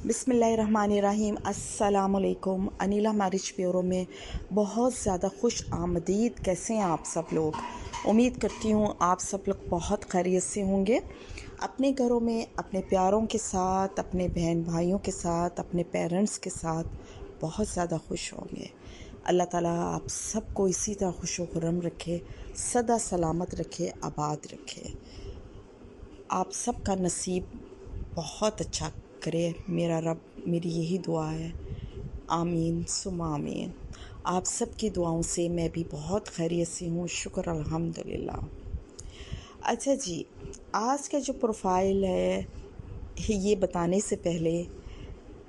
बिस्मिल्लाहिर्रहमानिर्रहीम। अस्सलामुअलैकुम। Anila marriage bureau में बहुत ज़्यादा खुश आमदीद। कैसे हैं आप सब लोग? उम्मीद करती हूँ आप सब लोग बहुत खैरियत से होंगे, अपने घरों में अपने प्यारों के साथ, अपने बहन भाइयों के साथ, अपने पेरेंट्स के साथ बहुत ज़्यादा खुश होंगे। अल्लाह ताला आप सबको इसी तरह खुश व खुर्रम रखे, सदा सलामत रखे, आबाद रखे। आप सबका नसीब बहुत अच्छा करे मेरा रब, मेरी यही दुआ है। आमीन सुमा आमीन। आप सबकी दुआओं से मैं भी बहुत खैरियत से हूँ, शुक्र अल्हम्दुलिल्लाह। अच्छा जी, आज का जो प्रोफाइल है ये बताने से पहले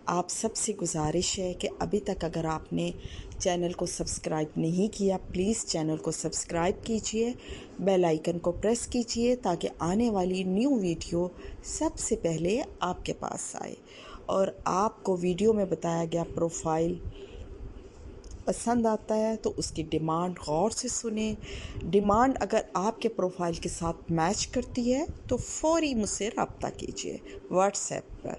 आप सबसे गुजारिश है कि अभी तक अगर आपने चैनल को सब्सक्राइब नहीं किया, प्लीज़ चैनल को सब्सक्राइब कीजिए, बेल आइकन को प्रेस कीजिए ताकि आने वाली न्यू वीडियो सबसे पहले आपके पास आए। और आपको वीडियो में बताया गया प्रोफाइल पसंद आता है तो उसकी डिमांड गौर से सुने। डिमांड अगर आपके प्रोफाइल के साथ मैच करती है तो फ़ौरी मुझसे रब्ता कीजिए व्हाट्सएप पर।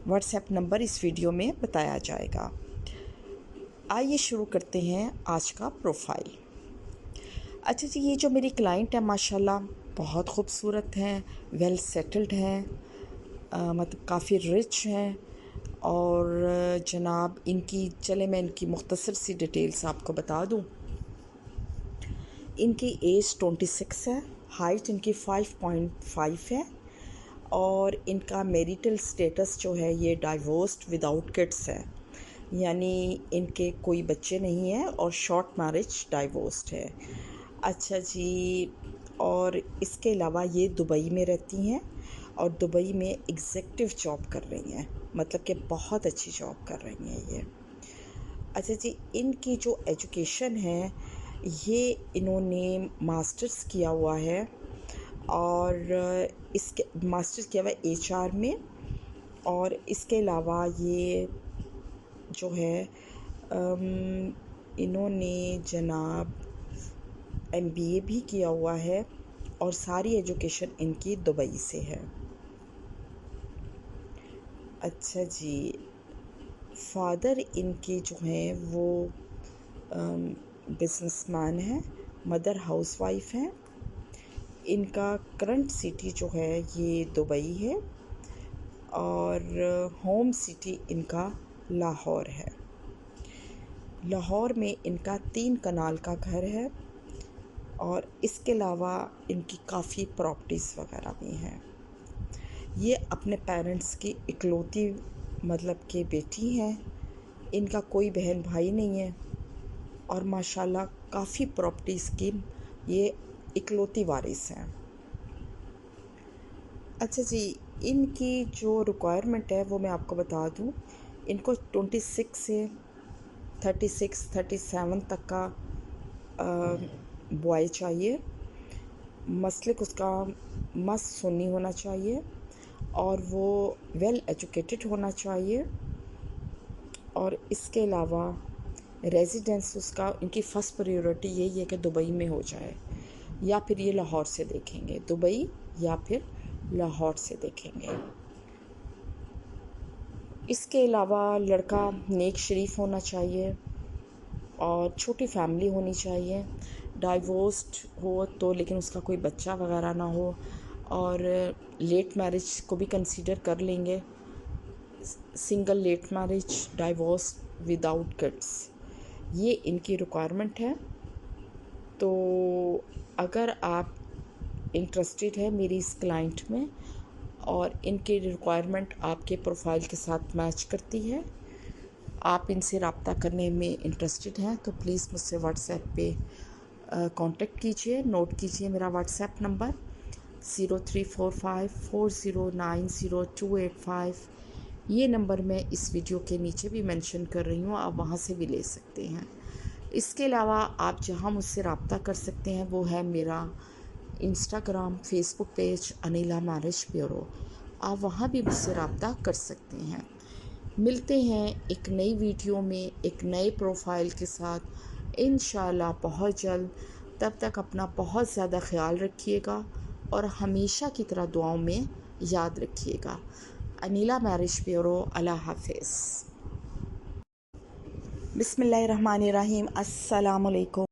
व्हाट्सएप नंबर इस वीडियो में बताया जाएगा। आइए शुरू करते हैं आज का प्रोफाइल। अच्छा जी, ये जो मेरी क्लाइंट है माशाल्लाह बहुत खूबसूरत हैं, वेल सेटल्ड हैं, मतलब काफ़ी रिच हैं। और जनाब इनकी, चले मैं इनकी मुख्तसर सी डिटेल्स आपको बता दूं। इनकी एज 26 है, हाइट इनकी 5.5 है और इनका मैरिटल स्टेटस जो है ये डाइवोर्स्ड विदाउट किड्स है, यानी इनके कोई बच्चे नहीं हैं और शॉर्ट मैरिज डाइवोर्स्ड है। अच्छा जी, और इसके अलावा ये दुबई में रहती हैं और दुबई में एग्जेक्टिव जॉब कर रही हैं, मतलब कि बहुत अच्छी जॉब कर रही हैं ये। अच्छा जी, इनकी जो एजुकेशन है ये इन्होंने मास्टर्स किया हुआ है और इसके मास्टर्स किया हुआ है एचआर में। और इसके अलावा ये जो है इन्होंने जनाब एमबीए भी किया हुआ है और सारी एजुकेशन इनकी दुबई से है। अच्छा जी, फादर इनके जो हैं वो बिजनेसमैन है, मदर हाउसवाइफ हैं। इनका करंट सिटी जो है ये दुबई है और होम सिटी इनका लाहौर है। लाहौर में इनका 3 कनाल का घर है और इसके अलावा इनकी काफ़ी प्रॉपर्टीज़ वगैरह भी हैं। ये अपने पेरेंट्स की इकलौती मतलब कि बेटी हैं, इनका कोई बहन भाई नहीं है और माशाल्लाह काफ़ी प्रॉपर्टीज़ की ये इकलौती वारिस हैं। अच्छा जी, इनकी जो रिक्वायरमेंट है वो मैं आपको बता दूं। इनको 26 से 37 तक का बॉय चाहिए। मसलिक उसका मस्त सुन्नी होना चाहिए और वो वेल एजुकेटेड होना चाहिए। और इसके अलावा रेजिडेंस उसका, इनकी फ़र्स्ट प्रायोरिटी यही है कि दुबई में हो जाए या फिर ये लाहौर से देखेंगे, दुबई या फिर लाहौर से देखेंगे। इसके अलावा लड़का नेक शरीफ होना चाहिए और छोटी फैमिली होनी चाहिए। डाइवोर्स्ड हो तो लेकिन उसका कोई बच्चा वगैरह ना हो और लेट मैरिज को भी कंसीडर कर लेंगे। Single late marriage, divorce without kids, ये इनकी रिक्वायरमेंट है। तो अगर आप इंटरेस्टेड है मेरी इस क्लाइंट में और इनकी रिक्वायरमेंट आपके प्रोफाइल के साथ मैच करती है, आप इनसे रब्ता करने में इंटरेस्टेड हैं तो प्लीज़ मुझसे व्हाट्सएप पे कांटेक्ट कीजिए। नोट कीजिए मेरा व्हाट्सएप नंबर 0345409028 ये नंबर मैं इस वीडियो के नीचे भी मेंशन कर रही हूँ, आप वहाँ से भी ले सकते हैं। इसके अलावा आप जहाँ मुझसे रब्ता कर सकते हैं वो है मेरा Instagram Facebook page Anila marriage bureau, आप वहाँ भी मुझसे रब्ता कर सकते हैं। मिलते हैं एक नई वीडियो में एक नए प्रोफाइल के साथ इंशाल्लाह बहुत जल्द। तब तक अपना बहुत ज़्यादा ख्याल रखिएगा और हमेशा की तरह दुआओं में याद रखिएगा। Anila marriage bureau. अल्लाह हाफिज़। बिस्मिल्लाहिर्रहमानिर्रहीम। अस्सलामुअलैकुम।